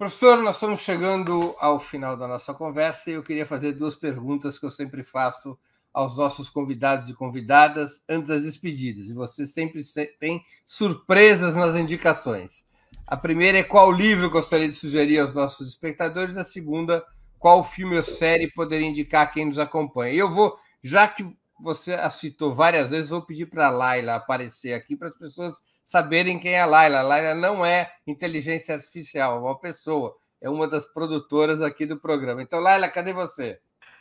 Professor, nós estamos chegando ao final da nossa conversa e eu queria fazer duas perguntas que eu sempre faço aos nossos convidados e convidadas antes das despedidas. E você sempre tem surpresas nas indicações. A primeira é qual livro gostaria de sugerir aos nossos espectadores. A segunda, qual filme ou série poderia indicar a quem nos acompanha. E eu vou, já que você a citou várias vezes, vou pedir para a Laila aparecer aqui para as pessoas saberem quem é a Laila. A Laila não é inteligência artificial, é uma pessoa, é uma das produtoras aqui do programa. Então, Laila, cadê você?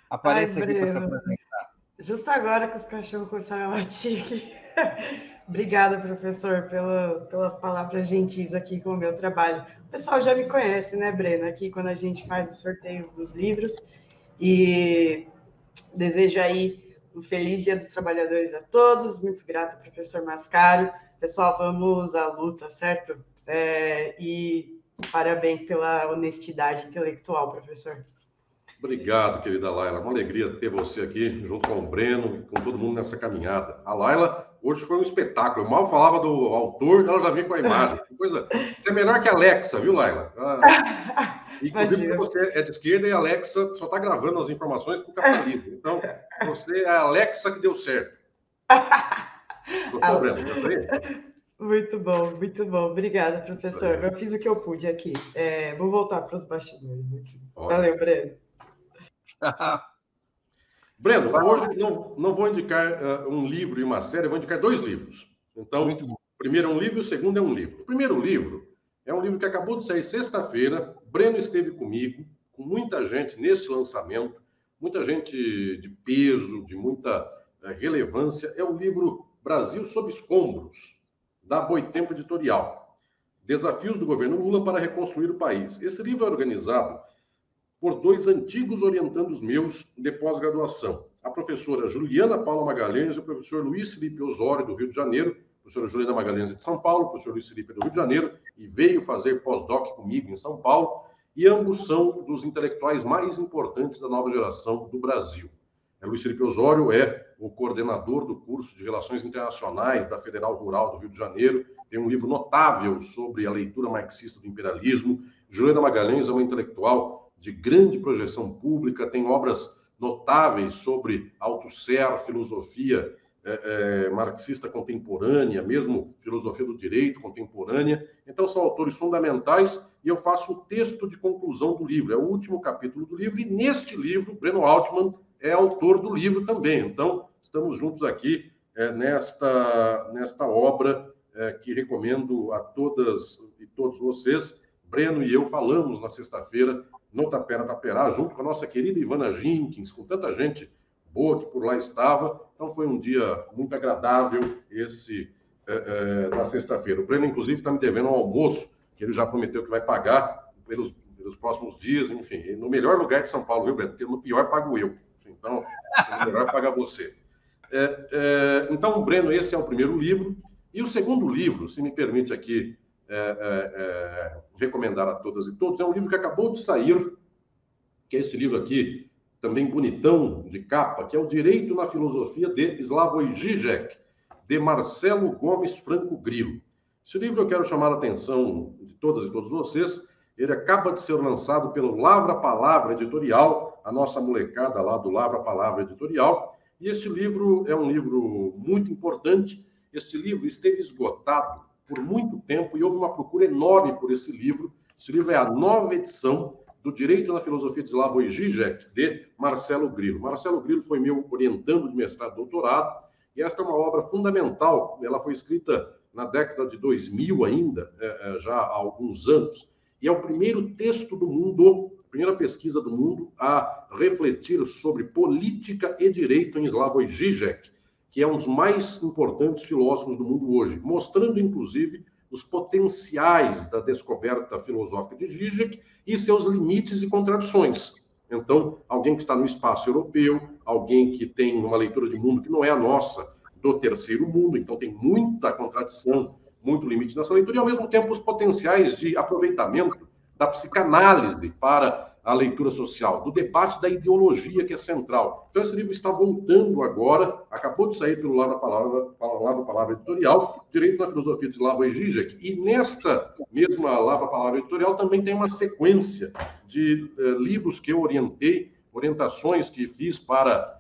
Apareça aqui para se apresentar. Justo agora que os cachorros começaram a latir aqui. Obrigada, professor, pelas palavras gentis aqui com o meu trabalho. O pessoal já me conhece, né, Breno? Aqui quando a gente faz os sorteios dos livros. E desejo aí um feliz Dia dos Trabalhadores a todos. Muito grato, professor Mascaro. Pessoal, vamos à luta, certo? E parabéns pela honestidade intelectual, professor. Obrigado, querida Laila. Uma alegria ter você aqui, junto com o Breno e com todo mundo nessa caminhada. A Laila, hoje foi um espetáculo. Eu mal falava do autor, ela já vinha com a imagem. Que coisa... Você é melhor que a Alexa, viu, Laila? Inclusive, você é de esquerda e a Alexa só está gravando as informações para o capitalismo. Então, você é a Alexa que deu certo. Doutor Breno, já foi? Muito bom, muito bom. Obrigada, professor. Eu fiz o que eu pude aqui. Vou voltar para os bastidores aqui. Valeu, Breno. Breno, hoje não vou indicar um livro e uma série, eu vou indicar dois livros. Então, o primeiro é um livro e o segundo é um livro. O primeiro livro é um livro que acabou de sair sexta-feira. Breno esteve comigo, com muita gente nesse lançamento, muita gente de peso, de muita relevância. É o livro Brasil sob Escombros, da Boitempo Editorial. Desafios do governo Lula para reconstruir o país. Esse livro é organizado por dois antigos orientandos meus de pós-graduação, a professora Juliana Paula Magalhães e o professor Luiz Felipe Osório, do Rio de Janeiro. A professora Juliana Magalhães é de São Paulo, o professor Luiz Felipe é do Rio de Janeiro, e veio fazer pós-doc comigo em São Paulo, e ambos são dos intelectuais mais importantes da nova geração do Brasil. Luiz Felipe Osório é o coordenador do curso de Relações Internacionais da Federal Rural do Rio de Janeiro, tem um livro notável sobre a leitura marxista do imperialismo. Juliana Magalhães é uma intelectual de grande projeção pública, tem obras notáveis sobre Althusser, filosofia marxista contemporânea, mesmo filosofia do direito contemporânea. Então, são autores fundamentais e eu faço o texto de conclusão do livro. É o último capítulo do livro e, neste livro, Breno Altman é autor do livro também. Então, estamos juntos aqui nesta obra que recomendo a todas e todos vocês. Breno e eu falamos na sexta-feira no Tapera Taperá, junto com a nossa querida Ivana Jenkins, com tanta gente boa que por lá estava. Então, foi um dia muito agradável esse na sexta-feira. O Breno, inclusive, está me devendo um almoço, que ele já prometeu que vai pagar pelos próximos dias, enfim, no melhor lugar de São Paulo, viu, Breno? Porque no pior pago eu. Então, no melhor paga você. Então, Breno, esse é o primeiro livro. E o segundo livro, se me permite aqui recomendar a todas e todos, é um livro que acabou de sair, que é esse livro aqui, também bonitão, de capa, que é O Direito na Filosofia de Slavoj Žižek, de Marcelo Gomes Franco Grilo. Esse livro eu quero chamar a atenção de todas e todos vocês. Ele acaba de ser lançado pelo Lavra Palavra Editorial, a nossa molecada lá do Lavra Palavra Editorial. E este livro é um livro muito importante. Este livro esteve esgotado por muito tempo e houve uma procura enorme por esse livro. Esse livro é a nova edição do Direito na Filosofia de Slavoj Žižek, de Marcelo Grilo. Marcelo Grilo foi meu orientando de mestrado e doutorado, e esta é uma obra fundamental. Ela foi escrita na década de 2000 ainda, já há alguns anos, e é o primeiro texto do mundo, a primeira pesquisa do mundo a refletir sobre política e direito em Slavoj Žižek, que é um dos mais importantes filósofos do mundo hoje, mostrando, inclusive, os potenciais da descoberta filosófica de Žižek e seus limites e contradições. Então, alguém que está no espaço europeu, alguém que tem uma leitura de mundo que não é a nossa, do terceiro mundo, então tem muita contradição, muito limite nessa leitura, e, ao mesmo tempo, os potenciais de aproveitamento da psicanálise para à leitura social, do debate da ideologia, que é central. Então, esse livro está voltando agora, acabou de sair pelo Lavra Palavra Editorial, Direito na Filosofia de Slavoj Žižek, e nesta mesma Lavra Palavra Editorial também tem uma sequência de livros que eu orientei, orientações que fiz para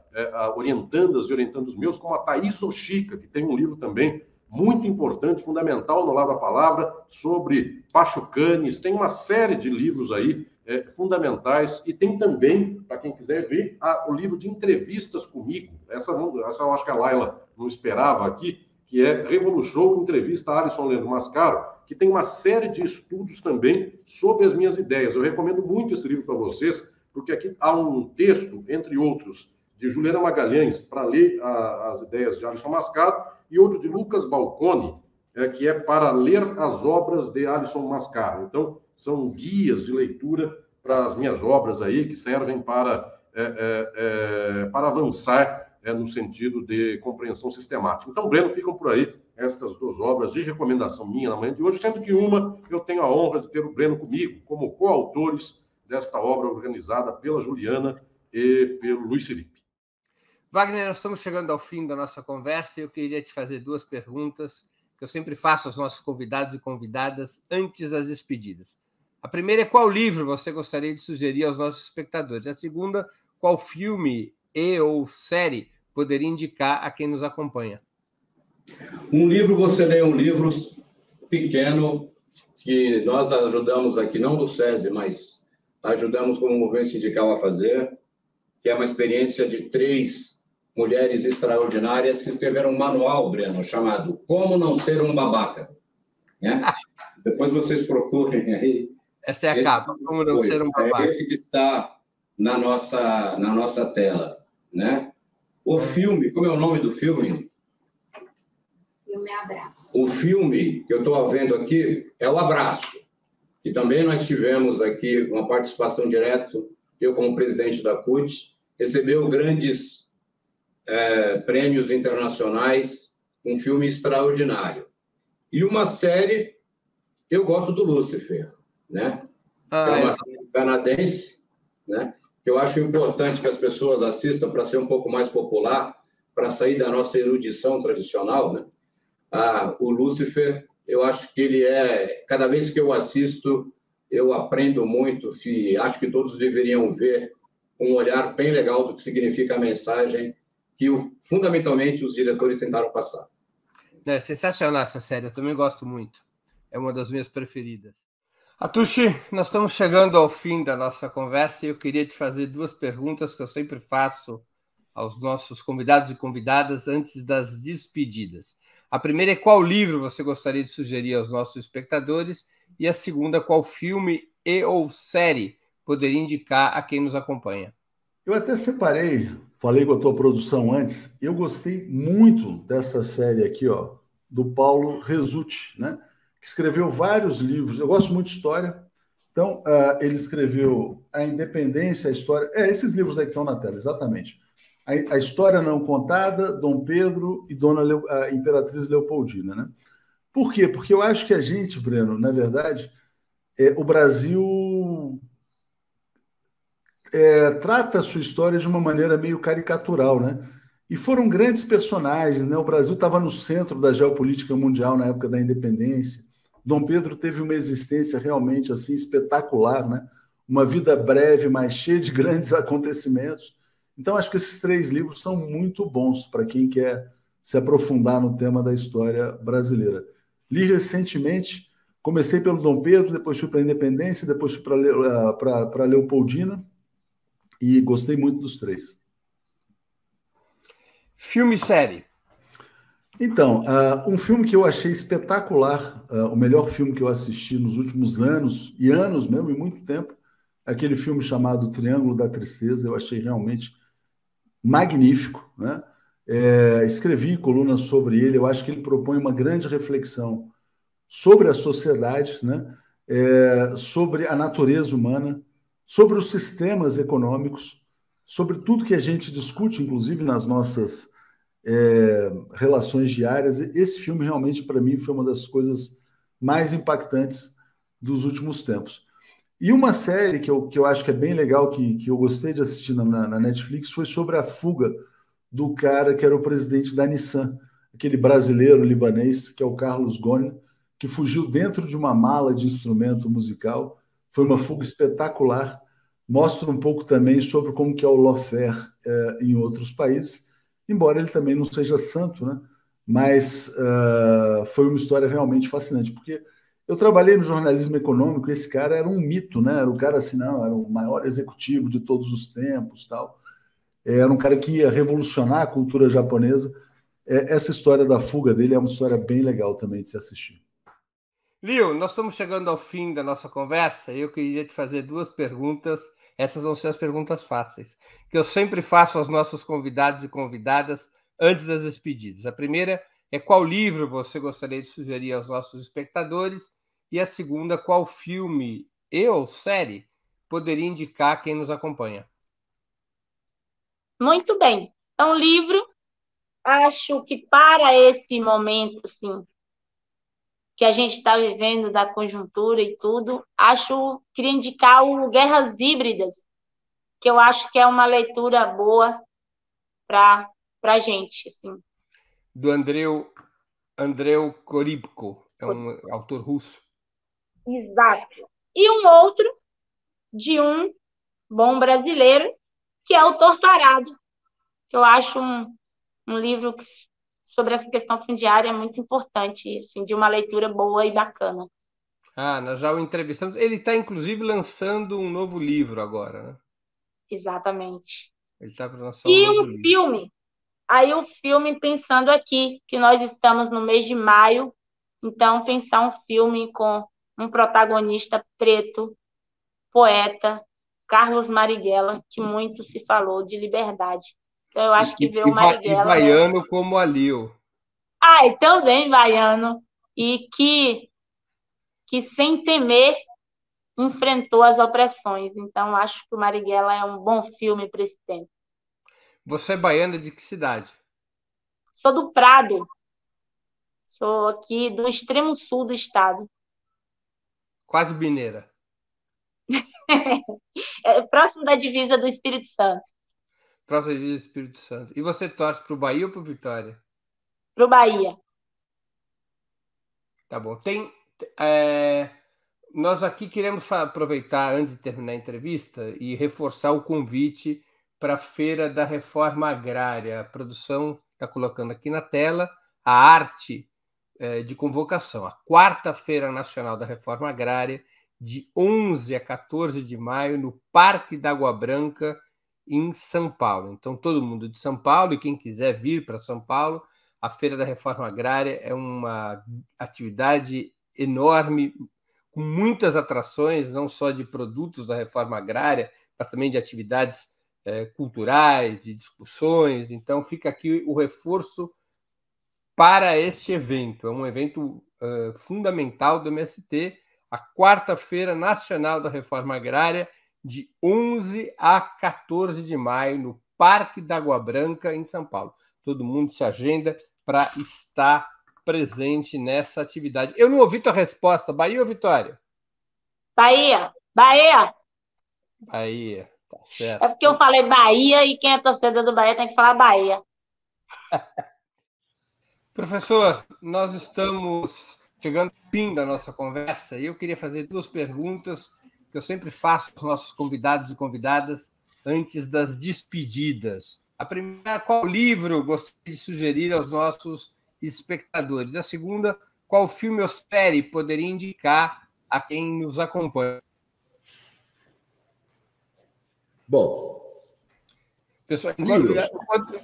orientandas e orientandos meus, como a Thaís Oshika, que tem um livro também muito importante, fundamental no Lavra Palavra, sobre Pachucanes. Tem uma série de livros aí fundamentais, e tem também, para quem quiser ver, o livro de entrevistas comigo. Essa eu acho que a Laila não esperava aqui, que é Revolution, entrevista a Alisson Leandro Mascaro, que tem uma série de estudos também sobre as minhas ideias. Eu recomendo muito esse livro para vocês, porque aqui há um texto, entre outros, de Juliana Magalhães, para ler as ideias de Alisson Mascaro, e outro de Lucas Balcone, que é para ler as obras de Alisson Mascaro. Então, são guias de leitura para as minhas obras aí, que servem para avançar no sentido de compreensão sistemática. Então, Breno, ficam por aí estas duas obras de recomendação minha na manhã de hoje, sendo que uma eu tenho a honra de ter o Breno comigo, como coautores desta obra organizada pela Juliana e pelo Luiz Felipe. Wagner, nós estamos chegando ao fim da nossa conversa e eu queria te fazer duas perguntas que eu sempre faço aos nossos convidados e convidadas antes das despedidas. A primeira é: qual livro você gostaria de sugerir aos nossos espectadores? A segunda: qual filme ou série poderia indicar a quem nos acompanha? Um livro, você lê um livro pequeno que nós ajudamos aqui, não do SESI, mas ajudamos como movimento sindical a fazer, que é uma experiência de 3 mulheres extraordinárias que escreveram um manual, Breno, chamado Como Não Ser um Babaca. Né? Depois vocês procurem aí. Essa é a capa, Como Não Ser um Babaca. É esse que está na nossa tela. Né? O filme, como é o nome do filme? Filme Abraço. O filme que eu estou vendo aqui é O Abraço, que também nós tivemos aqui uma participação direta, eu como presidente da CUT, recebeu grandes prêmios internacionais, um filme extraordinário. E uma série, eu gosto do Lúcifer, né? É uma série canadense, né? Que eu acho importante que as pessoas assistam para ser um pouco mais popular, para sair da nossa erudição tradicional, né? O Lúcifer, eu acho que ele cada vez que eu assisto, eu aprendo muito, e acho que todos deveriam ver um olhar bem legal do que significa a mensagem que, fundamentalmente, os diretores tentaram passar. É sensacional essa série, eu também gosto muito. É uma das minhas preferidas. Atushi, nós estamos chegando ao fim da nossa conversa e eu queria te fazer duas perguntas que eu sempre faço aos nossos convidados e convidadas antes das despedidas. A primeira é: qual livro você gostaria de sugerir aos nossos espectadores? E a segunda: qual filme ou série poderia indicar a quem nos acompanha? Eu até separei, falei com a tua produção antes, eu gostei muito dessa série aqui, ó, do Paulo Resutti, né? Que escreveu vários livros. Eu gosto muito de história. Então, ele escreveu A Independência, a História... esses livros aí que estão na tela, exatamente. A História Não Contada, Dom Pedro e a Imperatriz Leopoldina, né? Por quê? Porque eu acho que a gente, Breno, na verdade, o Brasil trata a sua história de uma maneira meio caricatural, né? E foram grandes personagens, né? O Brasil estava no centro da geopolítica mundial na época da independência. Dom Pedro teve uma existência realmente assim espetacular, né? Uma vida breve, mas cheia de grandes acontecimentos. Então, acho que esses 3 livros são muito bons para quem quer se aprofundar no tema da história brasileira. Li recentemente, comecei pelo Dom Pedro, depois fui para a Independência, depois fui para Leopoldina, e gostei muito dos 3. Filme e série? Então, um filme que eu achei espetacular, o melhor filme que eu assisti nos últimos anos, e anos mesmo, e muito tempo, aquele filme chamado Triângulo da Tristeza. Eu achei realmente magnífico, né? Escrevi colunas sobre ele. Eu acho que ele propõe uma grande reflexão sobre a sociedade, né? Sobre a natureza humana, sobre os sistemas econômicos, sobre tudo que a gente discute, inclusive nas nossas relações diárias. Esse filme realmente, para mim, foi uma das coisas mais impactantes dos últimos tempos. E uma série que eu acho que é bem legal, que eu gostei de assistir na Netflix, foi sobre a fuga do cara que era o presidente da Nissan, aquele brasileiro libanês, que é o Carlos Ghosn, que fugiu dentro de uma mala de instrumento musical. Foi uma fuga espetacular. Mostra um pouco também sobre como que é o lawfare em outros países, embora ele também não seja santo, né? Mas foi uma história realmente fascinante, porque eu trabalhei no jornalismo econômico e esse cara era um mito, né? Era o cara assim, não, era o maior executivo de todos os tempos, tal. Era um cara que ia revolucionar a cultura japonesa. Essa história da fuga dele é uma história bem legal também de se assistir. Lio, nós estamos chegando ao fim da nossa conversa e eu queria te fazer duas perguntas. Essas vão ser as perguntas fáceis, que eu sempre faço aos nossos convidados e convidadas antes das despedidas. A primeira é qual livro você gostaria de sugerir aos nossos espectadores? E a segunda, qual filme ou série poderia indicar quem nos acompanha? Muito bem. É um livro, acho que para esse momento, assim, que a gente está vivendo da conjuntura e tudo, queria indicar o Guerras Híbridas, que eu acho que é uma leitura boa para a gente, assim. Do Andreu Korybko, é um autor russo. Exato. E um outro de um bom brasileiro, que é o Torturado, que eu acho um livro sobre essa questão fundiária muito importante, assim, de uma leitura boa e bacana. Nós já o entrevistamos. Ele está, inclusive, lançando um novo livro agora, né? Exatamente. Ele está para lançar um novo livro. Filme. Aí o filme, pensando aqui, que nós estamos no mês de maio, então pensar um filme com um protagonista preto, poeta, Carlos Marighella, que muito se falou de liberdade. Então eu acho que ver o Marighella... E baiano como Alio. E também baiano. E que sem temer enfrentou as opressões. Então acho que o Marighella é um bom filme para esse tempo. Você é baiana de que cidade? Sou do Prado. Sou aqui do extremo sul do estado. Quase mineira. Próximo da divisa do Espírito Santo. Próximo da divisa do Espírito Santo. E você torce para o Bahia ou para o Vitória? Para o Bahia. Tá bom. Nós aqui queremos aproveitar, antes de terminar a entrevista, e reforçar o convite para a Feira da Reforma Agrária. A produção está colocando aqui na tela a arte de convocação. A Quarta-feira Nacional da Reforma Agrária, de 11 a 14 de maio, no Parque da Água Branca, em São Paulo. Então, todo mundo de São Paulo, e quem quiser vir para São Paulo, a Feira da Reforma Agrária é uma atividade enorme, com muitas atrações, não só de produtos da reforma agrária, mas também de atividades culturais, de discussões. Então, fica aqui o reforço para este evento. É um evento fundamental do MST, a Quarta-feira Nacional da Reforma Agrária, de 11 a 14 de maio, no Parque da Água Branca, em São Paulo. Todo mundo se agenda para estar presente nessa atividade. Eu não ouvi tua resposta. Bahia ou Vitória? Bahia. Bahia. Bahia, tá certo. É porque eu falei Bahia e quem é torcedor do Bahia tem que falar Bahia. Professor, nós estamos chegando ao fim da nossa conversa e eu queria fazer duas perguntas que eu sempre faço aos nossos convidados e convidadas antes das despedidas. A primeira, qual livro gostaria de sugerir aos nossos espectadores? A segunda, qual filme ou série poderia indicar a quem nos acompanha? Bom, pessoal,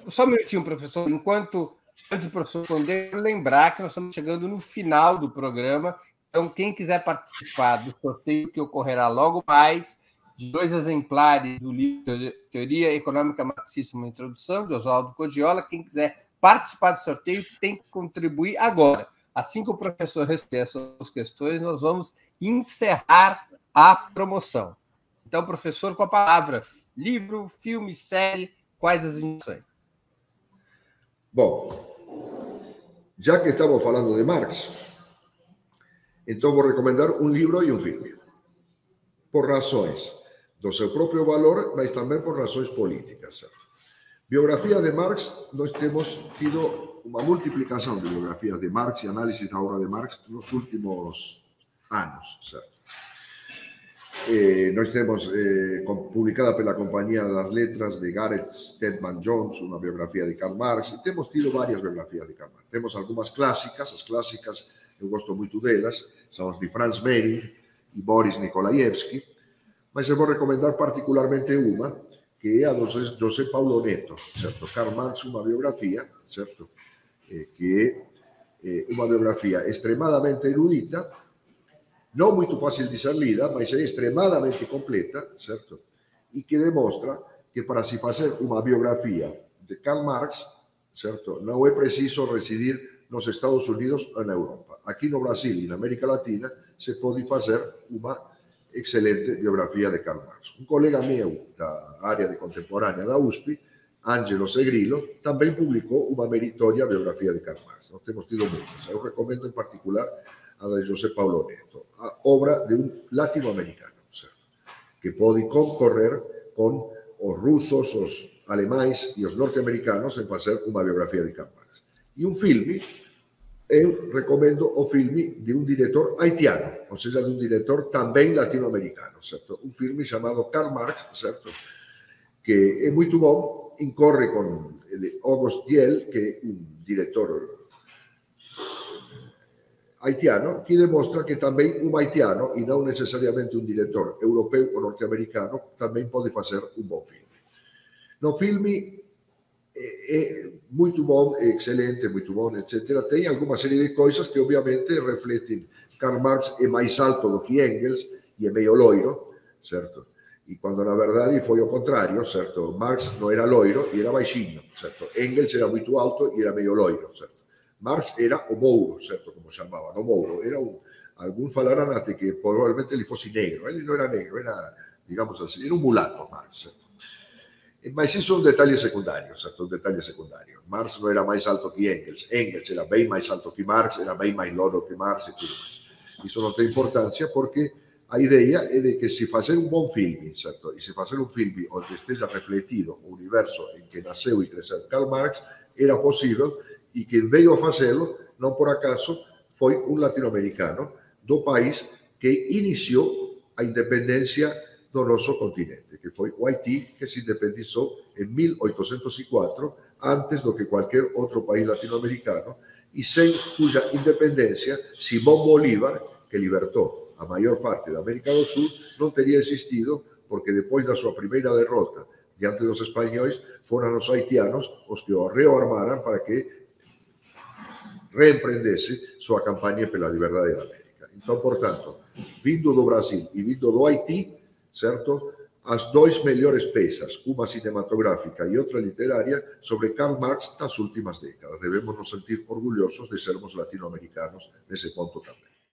só um minutinho, professor. Antes do professor responder, lembrar que nós estamos chegando no final do programa. Então, quem quiser participar do sorteio que ocorrerá logo mais, de 2 exemplares do livro Teoria Econômica Marxista, uma introdução, de Oswaldo Codiola, quem quiser participar do sorteio tem que contribuir agora. Assim que o professor responder as suas questões, nós vamos encerrar a promoção. Então, professor, com a palavra, livro, filme, série, quais as indicações? Bom, já que estamos falando de Marx, então vou recomendar um livro e um filme. por razões do seu próprio valor, mas também por razões políticas, certo? Biografia de Marx, nós temos tido uma multiplicação de biografias de Marx e análise da obra de Marx nos últimos anos, certo? Nós temos publicada pela Companhia das Letras de Gareth Stedman Jones, uma biografia de Karl Marx, e temos tido várias biografias de Karl Marx. Temos algumas clássicas, as clássicas eu gosto muito delas, são as de Franz Mehring e Boris Nikolaevsky, mas eu vou recomendar particularmente uma, que é a do José Paulo Neto, certo? Karl Marx, uma biografia, certo? Que é uma biografia extremadamente erudita, não muito fácil de ser lida, mas é extremadamente completa, certo? E que demonstra que para se fazer uma biografia de Karl Marx, certo? Não é preciso residir nos Estados Unidos ou na Europa. Aqui no Brasil e na América Latina se pode fazer uma excelente biografia de Karl Marx. Um colega meu da área de contemporânea da USP, Ângelo Segrillo, também publicou uma meritória biografia de Karl Marx. Nós temos tido muitas. Eu recomendo em particular a de José Paulo Neto, a obra de um latino-americano, certo? Que pode concorrer com os russos, os alemães e os norte-americanos em fazer uma biografia de Karl Marx. E um filme, eu recomendo o filme de um diretor haitiano, ou seja, de um diretor também latino-americano, certo? Um filme chamado Karl Marx, certo? Que é muito bom, incorre com August Diel, que é um diretor haitiano, que demonstra que também um haitiano, e não necessariamente um diretor europeu ou norte-americano, também pode fazer um bom filme. No filme é muito bom, é excelente, muito bom, etc. Tem alguma série de coisas que, obviamente, refletem. Karl Marx é mais alto do que Engels e é meio loiro, certo? E quando, na verdade, foi o contrário, certo? Marx não era loiro e era baixinho, certo? Engels era muito alto e era meio loiro, certo? Marx era o Mouro, certo? Como chamavam, o Mouro. Era alguns falaram até que provavelmente ele fosse negro. Ele não era negro, era, digamos assim, era um mulato, Marx, certo? Mas isso é um detalhe secundário, certo? Um detalhe secundário. Marx não era mais alto que Engels. Engels era bem mais alto que Marx, era bem mais louro que Marx e tudo mais. Isso não tem importância porque a ideia é de que se fazer um bom filme, certo? E se fazer um filme onde esteja refletido o universo em que nasceu e cresceu Karl Marx, era possível, e quem veio a fazê-lo, não por acaso, foi um latino-americano do país que iniciou a independência do nosso continente, que foi o Haiti, que se independizou em 1804, antes do que qualquer outro país latino-americano, e sem cuja independência Simón Bolívar, que libertou a maior parte da América do Sul, não teria existido, porque depois da sua primeira derrota diante dos espanhóis, foram os haitianos os que o rearmaram para que reempreendesse sua campanha pela liberdade da América. Então, portanto, vindo do Brasil e vindo do Haiti, certo? As duas melhores peças, uma cinematográfica e outra literária, sobre Karl Marx das últimas décadas. Devemos nos sentir orgulhosos de sermos latino-americanos nesse ponto também.